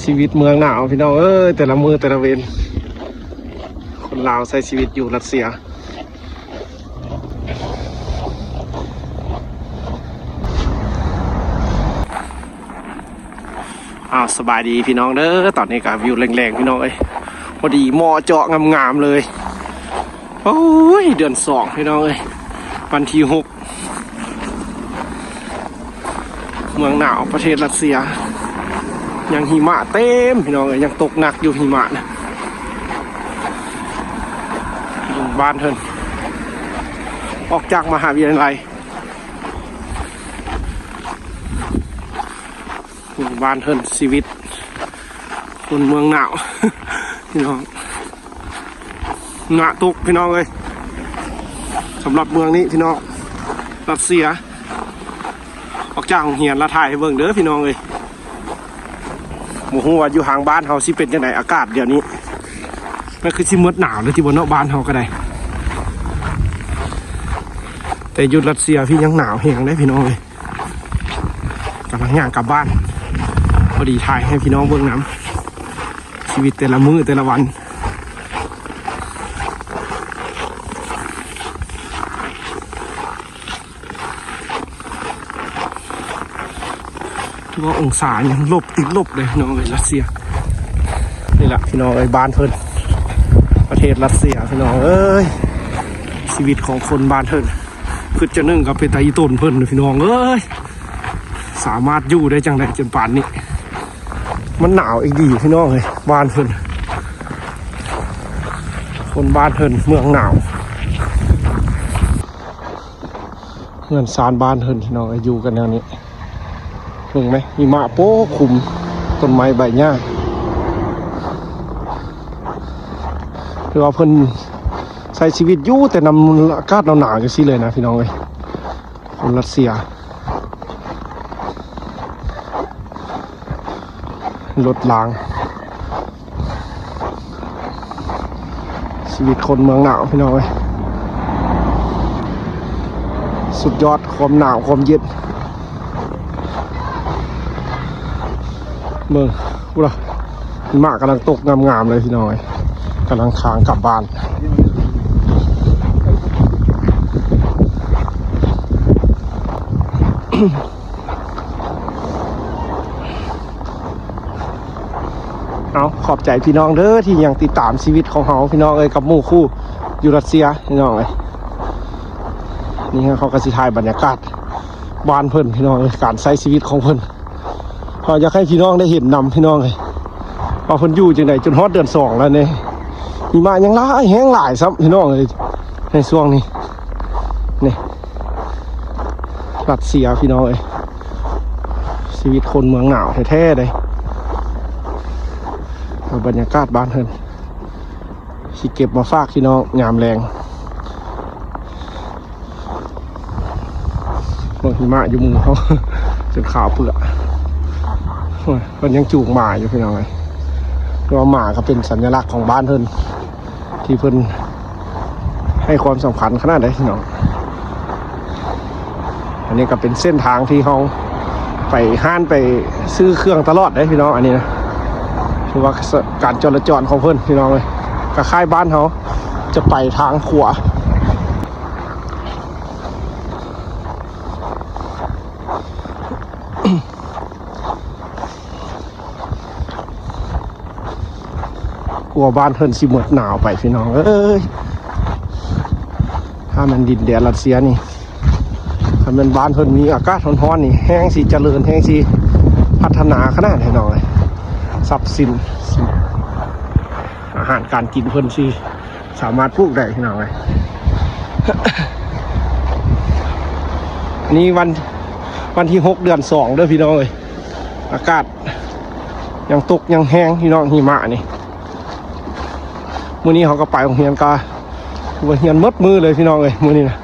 ชีวิตเมืองหนาวพี่น้องเอ้ยแต่ละมือแต่ละเวรคนลาวใช้ชีวิตอยู่รัสเซียสบายดีพี่น้องเด้อตอนนี้กับวิวแรงๆพี่น้องเอ้ยพอดีหม้อเจาะงามๆเลยโอ้ยเดือน2พี่น้องเอ้ยวันที่6เมืองหนาวประเทศรัสเซียยังหิมะเต็มพี่น้องเอ้ยยังตกหนักอยู่หิมะนะอยู่บ้านเถินออกจากมหาวิทยาลัยอยู่บ้านเถินชีวิตคนเมืองหนาวพี่น้องหนาตกพี่น้องเลยสำหรับเมืองนี้พี่น้องรัสเซียออกจากโรงเรียนละถ่ายให้เบิ่งเด้อพี่น้องเลยโมโหว่าอยู่ห่างบ้านเขาสิเป็นยังไงอากาศเดี๋ยวนี้นั่นคือสิมืดหนาวเลยที่บนนอกบ้านเขาก็ได้แต่ยุดรัสเซียพี่ยังหนาวแห้งได้พี่น้องเลยกำลังย่างกลับบ้านพอดีถ่ายให้พี่น้องเบิ่งน้ำชีวิตแต่ละมื้อแต่ละวันทุกองศายังลบติดลบเลยพี่น้องเลยรัสเซียนี่แหละพี่น้องเอ้ยบ้านเพิ่นประเทศรัสเซียพี่น้องเอ้ยชีวิตของคนบ้านเพิ่นคือจะนึ่งกับเป็นตาอีต้นเพิ่นพี่น้องเอ้ยสามารถอยู่ได้จังไดจนป่านนี้มันหนาวอีกดีพี่น้องเลยบ้านเพิ่นคนบ้านเพิ่นเมืองหนาวเงินซานบ้านเพิ่นพี่น้องอยู่กันแนวนี้เห็นไหมหิมะโป๊ะคุมต้นไม้ใบหญ้าคือว่าเพิ่นใช้ชีวิตอยู่แต่นำอากาศหนาวๆจังซี่เลยนะพี่น้องเลยคนรัสเซียรถล้างชีวิตคนเมืองหนาวพี่น้องเอ้ยสุดยอดความหนาวความเย็นเมืองกูล่ะหิมะกำลังตกงามๆเลยพี่น้องเอ้ยกำลังทางกลับบ้านเอาขอบใจพี่น้องเด้อที่ยังติดตามชีวิตของเขาพี่น้องเอ้ยกับหมู่คู่อยู่รัสเซียพี่น้องเอ้ยนี่เขากระสิถ่ายบรรยากาศบ้านเพิ่นพี่น้องเอ้ยการใช้ชีวิตของเพิ่นเขาอยากให้พี่น้องได้เห็นนำพี่น้องเลยว่าเพิ่นอยู่จังไดจนฮอดเดือน2แล้วเนี่ยมีมายังหลายแห้งหลายซ้ำพี่น้องเลยในช่วงนี้นี่รัสเซียพี่น้องเอ้ยชีวิตคนเมืองหนาวแท้ๆเลยบรรยากาศบ้านเพิ่นสิเก็บมาฝากพี่น้องยามแรงเมืองหิมะอยู่มือเขาจนขาวเปลือกมันยังจูงหมาอยู่พี่น้องเลยเพราะว่าหมาก็เป็นสัญลักษณ์ของบ้านเพิ่นที่เพิ่นให้ความสำคัญขนาดไหนพี่น้องอันนี้ก็เป็นเส้นทางที่เขาไปห้านไปซื้อเครื่องตลอดได้พี่น้องอันนี้นะคือว่าการจราจรของเพื่อนพี่น้องเลยกับค่ายบ้านเขาจะไปทางขวากลัวบ้านเพื่อนสิหมดหนาวไปพี่น้องเอ้ยถ้ามันดินแดนรัสเซียนี่ถ้ามันบ้านเพื่อนมีอากาศร้อนๆนี่แห้งสิเจริญแห้งสิพัฒนาขนาดพี่น้องเลยทรัพย์สินอาหารการกินเพิ่นสิสามารถปลูกได้พี่น้องเลยนี่วันที่6 เดือน 2เด้อพี่น้องเลยอากาศยังตกยังแห้งพี่น้องหิมะนี่มื้อนี้เขาก็ไปโรงเรียนก็โรงเรียนมืดมือเลยพี่น้องเลยมื้อนี้นะ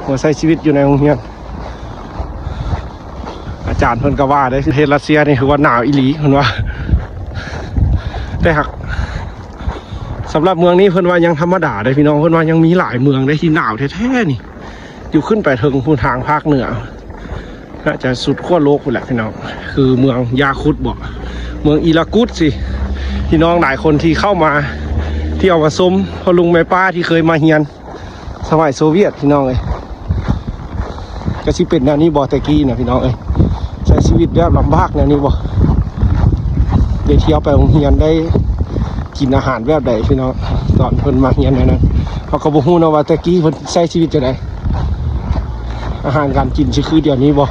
หัวใช้ชีวิตอยู่ในโรงเรียนอาจารย์เพิ่นก็ว่าได้ประเทศรัสเซียนี่คือว่าหนาวอีหลีเพิ่นว่าแต่หากสำหรับเมืองนี้เพิ่นว่ายังธรรมดาได้พี่น้องเพิ่นว่ายังมีหลายเมืองได้ที่หนาวแท้ๆนี่อยู่ขึ้นไปถึงทางภาคเหนือน่าจะสุดขั้วโลกพุ่นแหละพี่น้องคือเมืองยาคุตบอก เมืองอิรากุสสิพี่น้องหลายคนที่เข้ามาเที่ยวมาชมพ่อลุงแม่ป้าที่เคยมาเฮียนสมัยโซเวียตพี่น้องเลยก็สิเป็นแนวนี้บ่แต่กี้นะพี่น้องเอ้ยใช้ชีวิตแบบลำบากแนวนี้บ่ได้เที่ยวไปโรงเรียนได้กินอาหารแบบใดพี่น้องตอนเพิ่นมาเฮียนนั้นเขาก็บ่ฮู้นะว่าแต่กี้เพิ่นใช้ชีวิตจังได๋อาหารการกินสิคือเดี๋ยวนี้บ่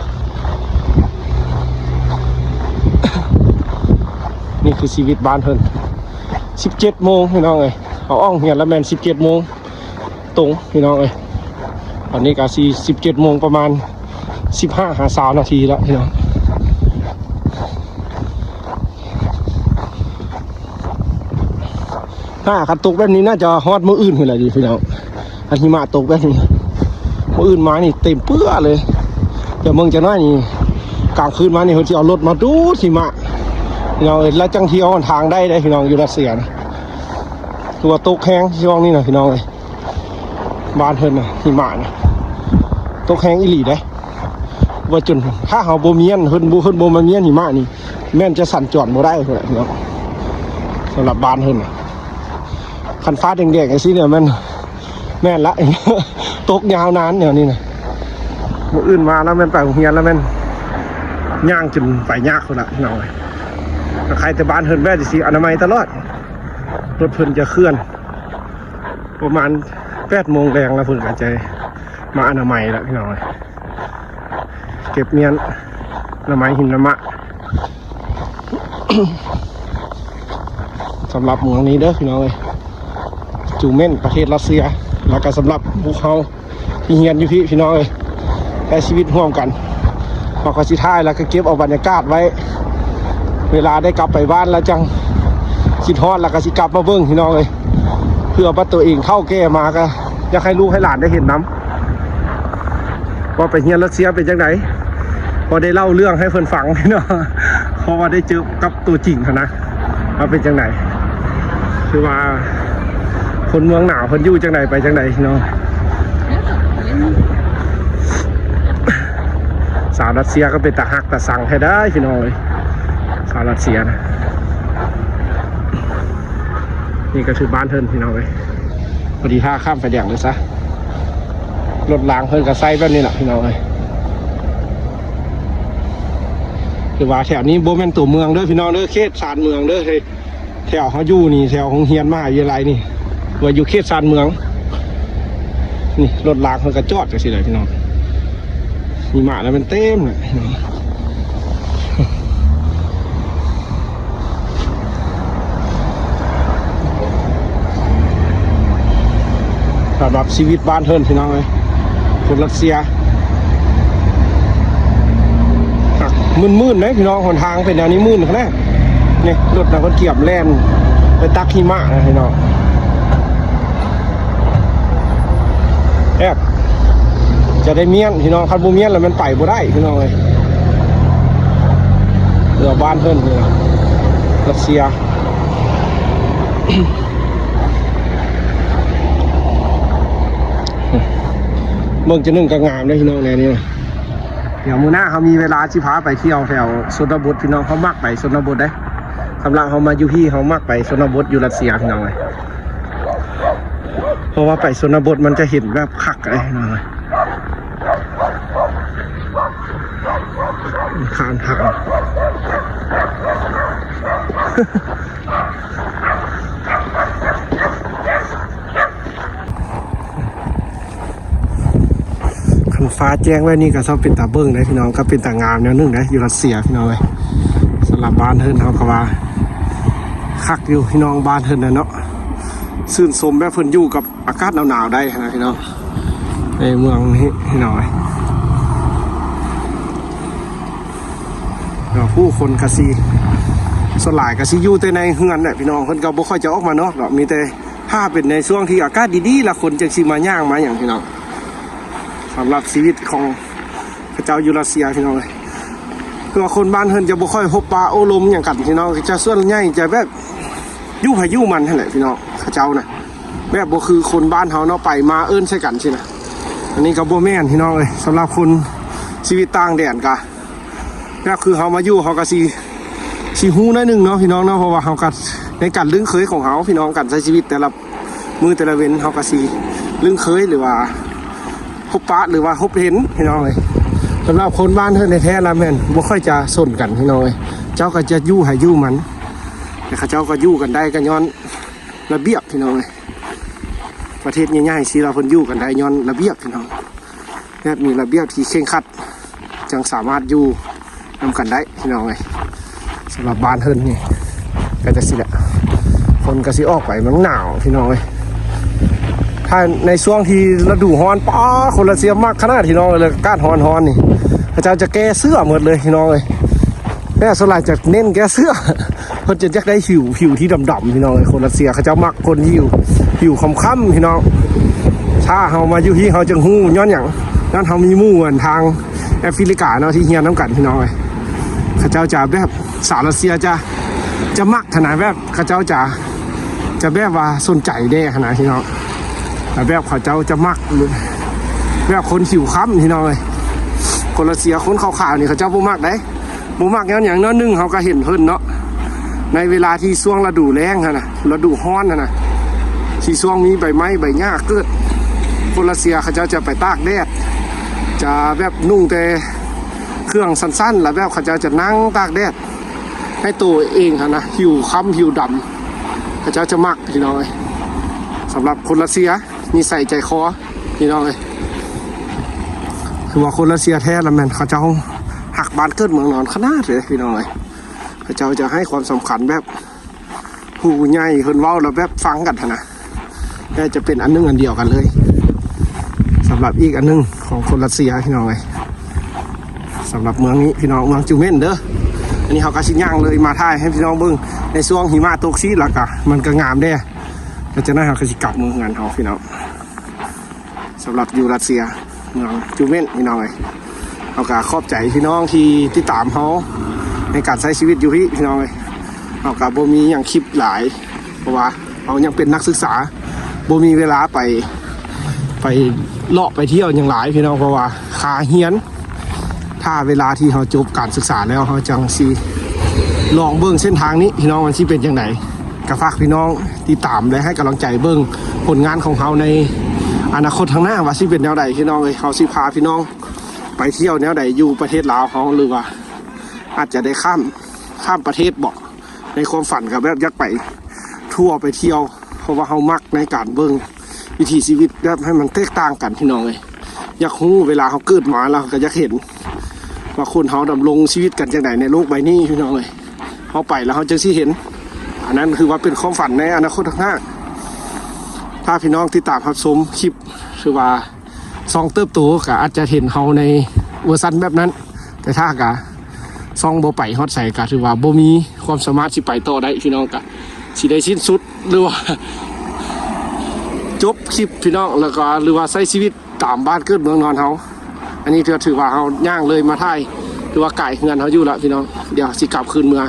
นี่คือชีวิตบ้านเพิ่น17 โมงพี่น้องเอ้ยเขาอ้องเฮียนแล้วแม่น17 โมงตรงพี่น้องเอ้ยตอนนี้ก็17 โมงประมาณ15-20 นาทีแล้วพี่น้องถ้าคันตกแบบนี้น่าจะฮอดมื้ออื่นพุ่นแหละดีพี่น้องอันหิมะตกแบบนี้มื้ออื่นมานี่เต็มเปื้อเลยเดี๋ยวมึงจะน้อยนี่กลางคืนมานี่เพิ่นสิเอารถมาดูดหิมะพี่น้องเอ้ยแล้วจังเที่ยวทางได้พี่น้องอยู่รัสเซียนะตัวตกแห้งช่วงนี้นะพี่น้องเอ้ยบ้านเพิ่นน่ะหิมะนะตกแห้งอีหลีได้ว่าจนถ้าเฮาบ่เมียนเพิ่นบ่มาเมียนหิมะนี่แม่นจะสั่นจอดบ่ได้พุ่นแหละพี่น้องสำหรับบ้านเพิ่นน่ะคันฟ้าแดงๆจังซี่เนี่ยมันแม่นละ ตกยาวนานแนวนี้น่ะมื้ออื่นมาแล้วแม่นไปโรงเรียนแล้วแม่นย่างจนไปยากพุ่นละพี่น้องเอ้ยใครแต่บ้านเพิ่นแวะสิอนามัยตลอดรถเพิ่นจะเคลื่อนประมาณ8 โมงแรงแล้วเพิ่นก็จะมาอนามัยแล้วพี่น้องเอ้ยเก็บเมียนอนามัยหินละมะ สำหรับเมืองนี้เด้อพี่น้องเอ้ยจูเม่นประเทศรัสเซียแล้วก็สำหรับพวกเขาที่เฮียนอยู่พี่น้องเอ้ยใช้ชีวิตร่วมกันพอเขาสิท้ายแล้วก็เก็บเอาบรรยากาศไว้เวลาได้กลับไปบ้านแล้วจังคิดฮอดแล้วก็สิกลับมาเบิ่งพี่น้องเอ้ยเพื่อว่าตัวเองเข้าแก่มาก็อยากให้ลูกให้หลานได้เห็นน้ำว่าไปเฮียนรัสเซียเป็นจังไดพอได้เล่าเรื่องให้เพิ่นฟังพี่น้องเพราะว่าได้เจอกับตัวจริงนะว่าเป็นจังไดคือว่าคนเมืองหนาวเพิ่นอยู่จังไดไปจังไดพี่น้องสาวรัสเซียก็เป็นตาฮักตาสั่งให้ได้พี่น้องเลยสาวรัสเซียนะนี่ก็คือบ้านเพิ่นพี่น้องเลยพอดีท่าข้ามไฟแดงเลยซะรถล้างเพิ่นกับไซแบบนี้แหละพี่น้องเลยคือว่าแถวนี้โบแมนตัวเมืองเด้อพี่น้องเด้อเขตชานเมืองเด้อแถวเขาอยู่นี่แถวของเฮียนมหาวิทยาลัยนี่ว่าอยู่เขตชานเมืองนี่รถล้างเพิ่นก็จอดกันสิเลยพี่น้องมีหมาแล้วมันเต็มเลยสำหรับชีวิตบ้านเทินพี่น้องเลยคนรัสเซียมืดๆนะพี่น้องหนทางเป็นแนวนี้มืดแน่นี่รถนะเขาเกียบแล่นไปตักหิมะนะพี่น้องแอบจะได้เมียนพี่น้องคันบูเมียนแล้วมันไปบ่ได้พี่น้องเลยเรือบ้านเทินเลยรัสเซียเมืองจะนึ่งกระงามเลยพี่น้องในนี้เดี๋ยวมื้อหน้าเขามีเวลาชิพาไปเที่ยวแถวชนบทพี่น้องเขามักไปชนบทได้กำลังเขามาอยู่พี่เขามักไปชนบทอยู่รัสเซียพี่น้องเลยเพราะว่าไปชนบทมันจะเห็นแบบคักเลยพี่น้องเลยข้ามทางฟ้าแจ้งไว้นี่ก็ชอบเป็นตาเบิ้งนะพี่น้องก็เป็นตางามแนวนึงนะอยู่รัสเซียพี่น้องเลยสำหรับบ้านเฮิร์นเขาก็ว่าคักอยู่พี่น้องบ้านเฮิร์นนะเนาะซื่นสมแบบเพิ่นอยู่กับอากาศหนาวๆได้นะพี่น้องในเมืองนี้พี่น้องเราผู้คนกะซีสลายกะซีอยู่แต่ในเฮือนเนี่ยพี่น้องเพิ่นก็บ่ค่อยจะออกมาเนาะมีแต่ถ้าเป็นในช่วงที่อากาศดีๆละคนจังสิมาย่างมาอย่างพี่น้องสำหรับชีวิตของพระเจ้ายูรัสเซียพี่น้องเลยคือว่าคนบ้านเฮิร์นจะบ่ค่อยพบปะโอลมอย่างกันพี่น้องจะส่วนใหญ่จะแบบยู่พายุมันนั่นแหละพี่น้องพระเจ้านะแบบบ่คือคนบ้านเขาเนาะไปมาเอิ้นใช่กันใช่ไหมอันนี้ก็บ่แม่นพี่น้องเลยสำหรับคนชีวิตต่างแดนกะแบบคือเขามาอยู่เขาก็สิ สีหูน้อยหนึ่งเนาะพี่น้องเนาะเพราะว่าเขากัดในการลึงเคยของเขาพี่น้องกันใช้ชีวิตแต่ละมือแต่ละเว้นเขาก็สีลึงเคยหรือว่าพบปะหรือว่าพบเห็นพี่น้องเลยสำหรับคนบ้านเธอในแท้ละแม่นบ่ค่อยจะสนกันพี่น้องเลยเจ้าก็จะยู่ให้ยู่มันแต่ข้าเจ้าก็ยู่กันได้ก็ย้อนระเบียบพี่น้องเลยประเทศง่ายๆสิเราคนยู่กันได้ย้อนระเบียบพี่น้องแบบมีระเบียบที่เคร่งครัดจึงสามารถยู่นำกันได้พี่น้องเลยสำหรับบ้านเฮินนี่ก็จะสิแหละคนก็สิออกไปมันหนาวพี่น้องเลยถ้าในช่วงที่ฤดูร้อนป้าคนละเสียมากขนาดพี่น้องเลยก้านฮ้อนนี่พระเจ้าจะแก้เสื้อหมดเลยพี่น้องเลยแม่สลายจะเน้นแก้เสื้อเพื่อจะได้ผิวที่ดำๆพี่น้องเลยคนละเสียเขาเจ้ามักคนผิวค่ำๆพี่น้องถ้าเขามาอยู่ที่เขาจึงหู้ย้อนอย่างนั้นเขามีมู่ทางแอฟริกาเนาะที่เฮียน้ำกันพี่น้องเลยเขาเจ้าจะแบบสาวรัสเซียจะมักขนาดแบบเขาเจ้าจะแบบว่าสนใจได้ขนาดพี่น้องแต่แบบเขาเจ้าจะมักแบบคนผิวค้ำพี่น้องเลยคนรัสเซียคนขาวๆนี่เขาเจ้าบ่มักได้บ่มักอย่างน้อยนึงเขาก็เห็นเพิ่นเนาะในเวลาที่ช่วงฤดูแล้งนะฤดูร้อนนะที่ช่วงมีใบไม้ใบหญ้าเกิดคนรัสเซียเขาเจ้าจะไปตากแดดจะแบบนุ่งแต่เครื่องสั้นๆแล้วแบบเขาจะนั่งตากแดดให้ตัวเองนะผิวค้ำผิวดำเขาจะมักพี่น้องเลยสำหรับคนรัสเซียมีใส่ใจคอพี่น้องเลยคือว่าคนรัสเซียแท้ละแมนเขาจะหักบ้านเกิดเมืองนอนขนาดเลยพี่น้องเลยเขาจะให้ความสำคัญแบบผู้ใหญ่คนเว้าแล้วแบบฟังกันนะน่าจะเป็นอันนึงอันเดียวกันเลยสำหรับอีกอันนึงของคนรัสเซียพี่น้องเลยสำหรับเมืองนี้พี่น้องเมืองจูเมนเด้ออันนี้เขาก็ชิ้นย่างเลยมาถ่ายให้พี่น้องเบิ้งในช่วงหิมะตกซีดแล้วก็มันก็งามได้ก็จะน่าเขาจะกลับเมืองงานเขาพี่น้องสำหรับอยู่รัสเซียเมืองจูเมนพี่น้องเลยเขาก็ขอบใจพี่น้องที่ติดตามเขาในการใช้ชีวิตอยู่พี่น้องเลยเขาก็บ่มีอย่างคลิปหลายเพราะว่าเขายังเป็นนักศึกษาบ่มีเวลาไปเลาะไปเที่ยวอย่างหลายพี่น้องเพราะว่าค่าเฮียนถ้าเวลาที่เขาจบการศึกษาแล้วเขาจังซีลองเบิ้งเส้นทางนี้พี่น้องมันสิเป็นอย่างไรก็ฝากพี่น้องติดตามและให้กำลังใจเบิ้งผลงานของเขาในอนาคตข้างหน้าว่าสิเป็นแนวใดพี่น้องเลยเขาสิพาพี่น้องไปเที่ยวแนวใดอยู่ประเทศลาวเขาหรือว่าอาจจะได้ข้ามประเทศบอกในความฝันกับแบบอยากไปทั่วไปเที่ยวเพราะว่าเขามักในการเบิ้งวิถีชีวิตแบบให้มันแตกต่างกันพี่น้องเลยอยากรู้เวลาเขาเกิดมาแล้วก็อยากเห็นว่าคนเขาดำรงชีวิตกันอย่างไรในโลกใบนี้พี่น้องเลยเขาไปแล้วเขาจะสิเห็นอันนั้นคือว่าเป็นความฝันในอนาคตข้างหน้าถ้าพี่น้องติดตามรับชมคลิปคือว่าซองเติบโตก็อาจจะเห็นเขาในเวอร์ชันแบบนั้นแต่ถ้ากะซองโบไปฮอตใส่ก็ถือว่าโบมีความสามารถที่ไปต่อได้พี่น้องกะสิได้สิ้นสุดหรือว่าจบคลิปพี่น้องแล้วก็หรือว่าใช้ชีวิตตามบ้านเกิดเมืองนอนเขาอันนี้ถือว่าเขาย่างเลยมาถ่ายหรือว่าไก่เงินเขาอยู่แล้วพี่น้องเดี๋ยวสิกลับคืนเมือง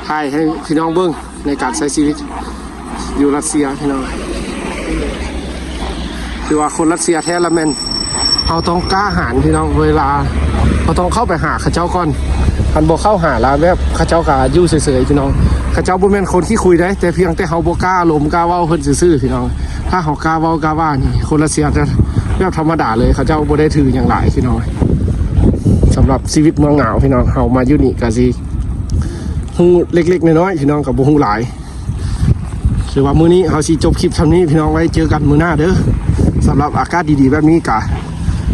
ถ่ายให้พี่น้องเบิ้งในการใช้ชีวิตอยู่รัสเซียพี่น้องคือว่าคนรัสเซียแท้ละแมนเขาต้องกล้าหาญพี่น้องเวลาเขาต้องเข้าไปหาข้าเจ้าก่อนคันบอกเข้าหาแล้วแบบข้าเจ้ากายู่เฉยๆพี่น้องข้าเจ้าบ่แม่นคนที่คุยได้แต่เพียงแต่เขาบ่กล้าลมกล้าเว้าเพิ่นซื่อๆพี่น้องถ้าเขากล้าเว้ากล้าว่านี่คนรัสเซียจะแบบธรรมดาเลยข้าเจ้าบ่ได้ถืออย่างหลายพี่น้องสำหรับชีวิตเมืองหนาวพี่น้องเฮามาอยู่นี่ก็สิฮู้เล็กๆน้อยๆพี่น้องกับบ่ฮู้หลายคือว่ามื้อนี้เฮาสิจบคลิปเท่านี้พี่น้องไว้เจอกันมื้อหน้าเด้อสำหรับอากาศดีๆแบบนี้ก็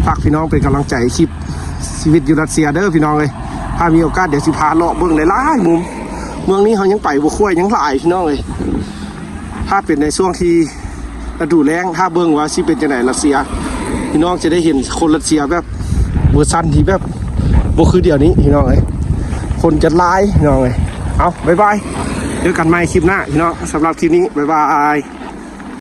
ฝากพี่น้องเป็นกำลังใจคลิปชีวิตอยู่รัสเซียเด้อพี่น้องเลยถ้ามีโอกาสเดี๋ยวสิพาเลาะเบิ่งหลายๆมุมเมืองนี้เขายังไปบ่ค่อยยังหลายพี่น้องเลยถ้าเป็นในช่วงที่ฤดูแล้งถ้าเบิ่งว่าสิเป็นจังได๋รัสเซียพี่น้องจะได้เห็นคนรัสเซียแบบเวอร์ชันที่แบบบ่คือเดี๋ยวนี้พี่น้องเลยคนจะหลายพี่น้องเลยเอาบ๊ายบายเจอกันใหม่คลิปหน้าพี่น้องสำหรับคลิปนี้บ๊ายบาย